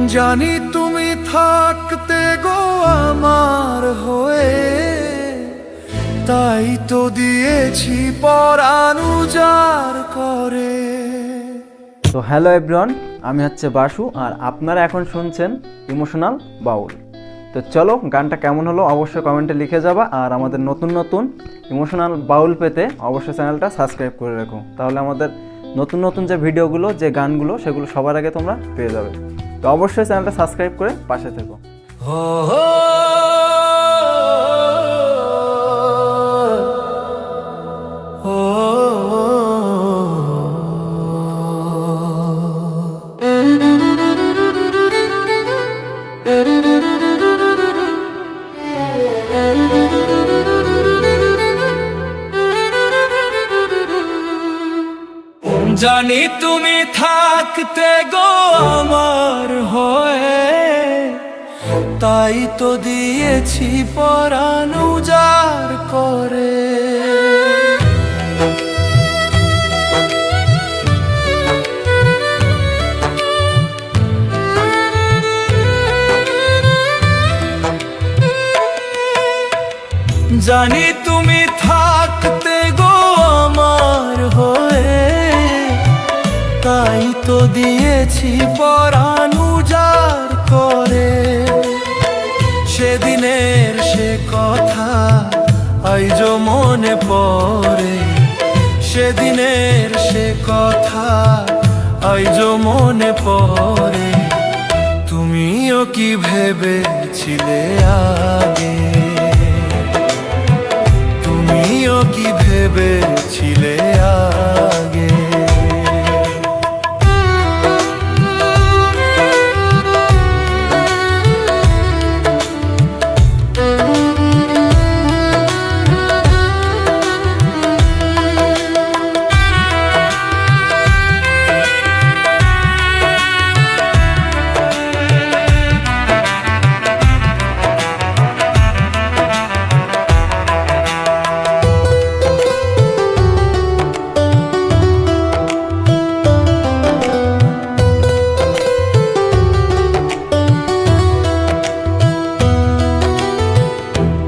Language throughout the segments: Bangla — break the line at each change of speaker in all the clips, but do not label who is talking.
জানি তুমি থাকতে গো আমার হয়ে, তাই তো দিয়েছি পরাণ উজাড় করে।
তো হ্যালো এভরিওয়ান, আমি হচ্ছে বাসু আর আপনারা এখন শুনছেন ইমোশনাল বাউল। তো চলো, গানটা কেমন হলো অবশ্যই কমেন্টে লিখে যাবা। আর আমাদের নতুন নতুন ইমোশনাল বাউল পেতে অবশ্যই চ্যানেলটা সাবস্ক্রাইব করে রাখো, তাহলে আমাদের নতুন নতুন যে ভিডিওগুলো, যে গানগুলো, সেগুলো সবার আগে তোমরা পেয়ে যাবে। তো অবশ্যই চ্যানেলটা সাবস্ক্রাইব করে পাশে থেকো।
জানি তুমি থাকতে গো আমার হয়ে, তাই তো দিয়েছি পরাণ উজাড় করে। জানি তুমি থাকতে গো আমার হয়ে, তাই তো দিয়েছি পরাণ উজাড় করে। সেদিনের সে কথা আইজো মনে পড়ে, সেদিনের সে কথা আইজো মনে পড়ে। তুমিও কি ভেবেছিলে আগে, তুমিও কি ভেবেছিলে আগে।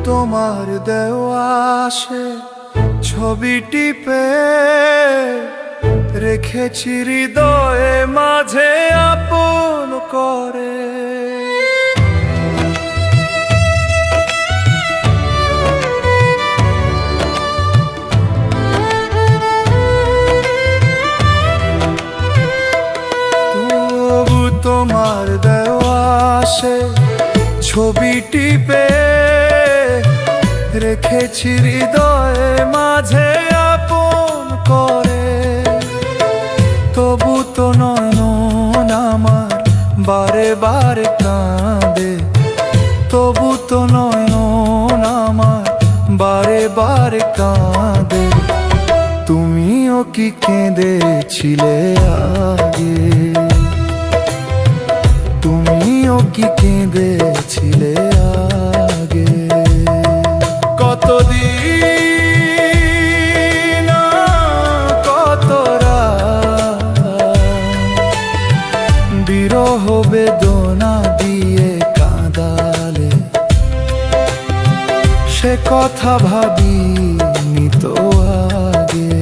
তোমার দেওয়া সে ছবি টিপে রেখেছি হৃদয়ে মাঝে আপন করে। তবু তোমার দেওয়া সে ছবি টিপে রেখেছি হৃদয়ে মাঝে আপন করে। তবু তো নয়ন আমার বারে বারে কাঁদে, তবু তো নয়ন আমার বারে বারে কাঁদে। তুমিও কি কেঁদেছিলে আগে, তুমিও কি কেঁদেছিলে আগে। কতদিন কত রাত বিরহ বেদনা দিয়ে কাঁদালে, সে কথা ভাবিনি তো আগে।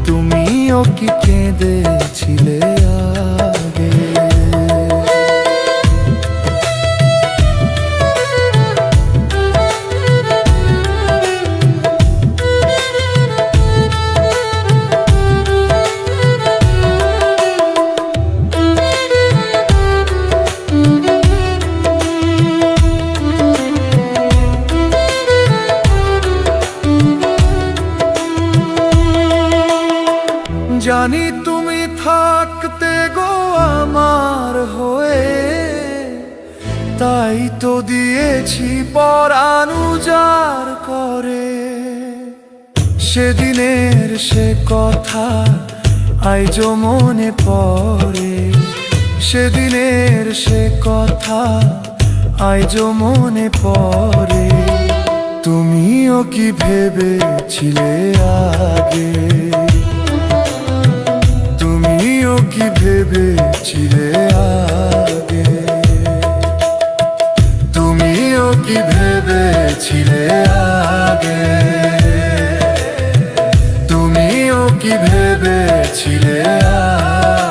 তুমিও কি কেঁদেছিলে আগে। জানি তুমি থাকতে গো আমার হয়ে, তাই তো দিয়েছি পরাণ উজাড় করে। সেদিনের সে কথা আইজো মনে পড়ে, সেদিনের সে কথা আইজো মনে পড়ে। তুমিও কি ভেবেছিলে আগে, তুমিও কি ভেবেছিলে কি ভেবেছিলে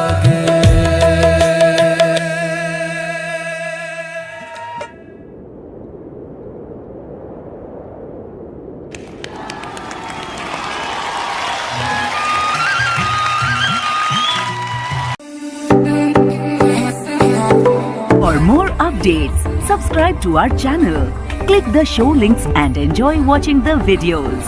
আগে?
For more updates, subscribe to our channel, click the show links and enjoy watching the videos.